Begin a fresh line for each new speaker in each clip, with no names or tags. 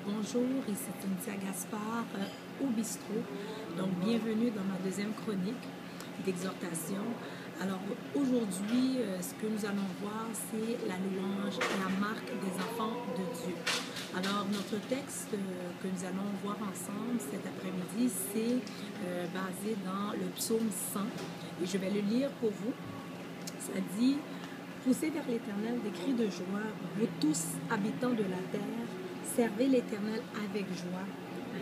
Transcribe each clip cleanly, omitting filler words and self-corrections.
Bonjour, ici Cynthia Gaspard au bistrot. Donc, bienvenue dans ma deuxième chronique d'exhortation. Alors, aujourd'hui, ce que nous allons voir, c'est la louange et la marque des enfants de Dieu. Alors, notre texte que nous allons voir ensemble cet après-midi, c'est basé dans le psaume 100. Et je vais le lire pour vous. Ça dit: « Poussez vers l'Éternel des cris de joie, vous tous habitants de la terre, servez l'Éternel avec joie,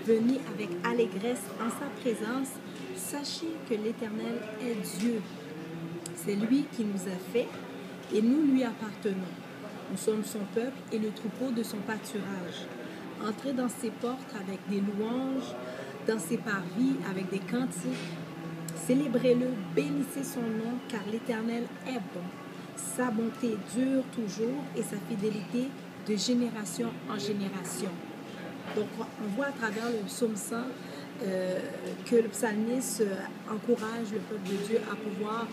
venez avec allégresse en sa présence, sachez que l'Éternel est Dieu. C'est lui qui nous a fait et nous lui appartenons. Nous sommes son peuple et le troupeau de son pâturage. Entrez dans ses portes avec des louanges, dans ses parvis avec des cantiques. Célébrez-le, bénissez son nom, car l'Éternel est bon. Sa bonté dure toujours et sa fidélité de génération en génération. » Donc, on voit à travers le psaume 100 que le psalmiste encourage le peuple de Dieu à pouvoir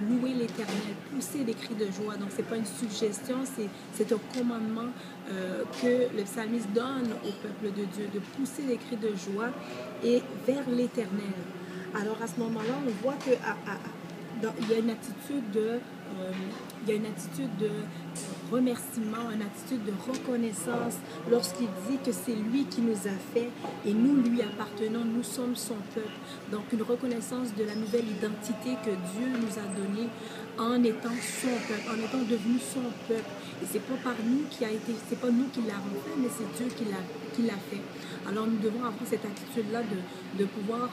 louer l'Éternel, pousser des cris de joie. Donc, ce n'est pas une suggestion, c'est un commandement que le psalmiste donne au peuple de Dieu, de pousser des cris de joie et vers l'Éternel. Alors, à ce moment-là, on voit qu'il y a une attitude de remerciement, une attitude de reconnaissance lorsqu'il dit que c'est lui qui nous a fait et nous lui appartenons, nous sommes son peuple. Donc une reconnaissance de la nouvelle identité que Dieu nous a donnée en étant son peuple, en étant devenu son peuple. Et c'est pas par nous c'est pas nous qui l'avons fait, mais c'est Dieu qui l'a fait. Alors nous devons avoir cette attitude-là de pouvoir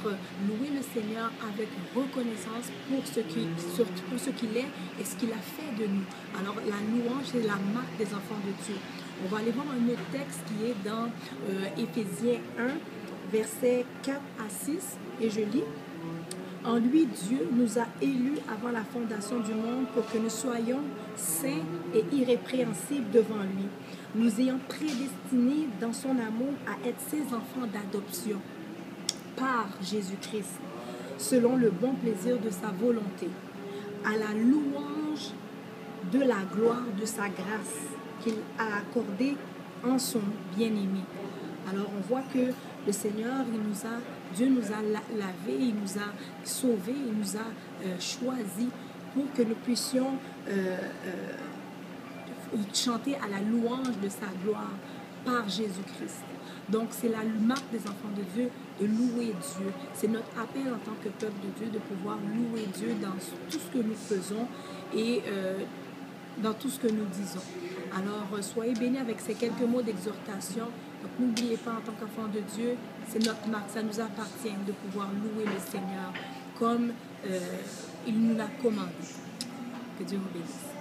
louer le Seigneur avec reconnaissance pour ce qu'il est et ce qu'il a fait de nous. Alors la louange, c'est la marque des enfants de Dieu. On va aller voir un autre texte qui est dans Éphésiens 1, versets 4 à 6, et je lis: « En lui, Dieu nous a élus avant la fondation du monde pour que nous soyons saints et irrépréhensibles devant lui, nous ayant prédestinés dans son amour à être ses enfants d'adoption par Jésus-Christ, selon le bon plaisir de sa volonté, à la louange de la gloire de sa grâce qu'il a accordée en son bien-aimé. » Alors on voit que le Seigneur, Dieu nous a lavés, il nous a sauvés, il nous a choisis pour que nous puissions chanter à la louange de sa gloire par Jésus-Christ. Donc c'est la marque des enfants de Dieu de louer Dieu. C'est notre appel en tant que peuple de Dieu de pouvoir louer Dieu dans tout ce que nous faisons et dans tout ce que nous disons. Alors, soyez bénis avec ces quelques mots d'exhortation. Donc, n'oubliez pas, en tant qu'enfant de Dieu, c'est notre marque, ça nous appartient de pouvoir louer le Seigneur comme il nous l'a commandé. Que Dieu vous bénisse.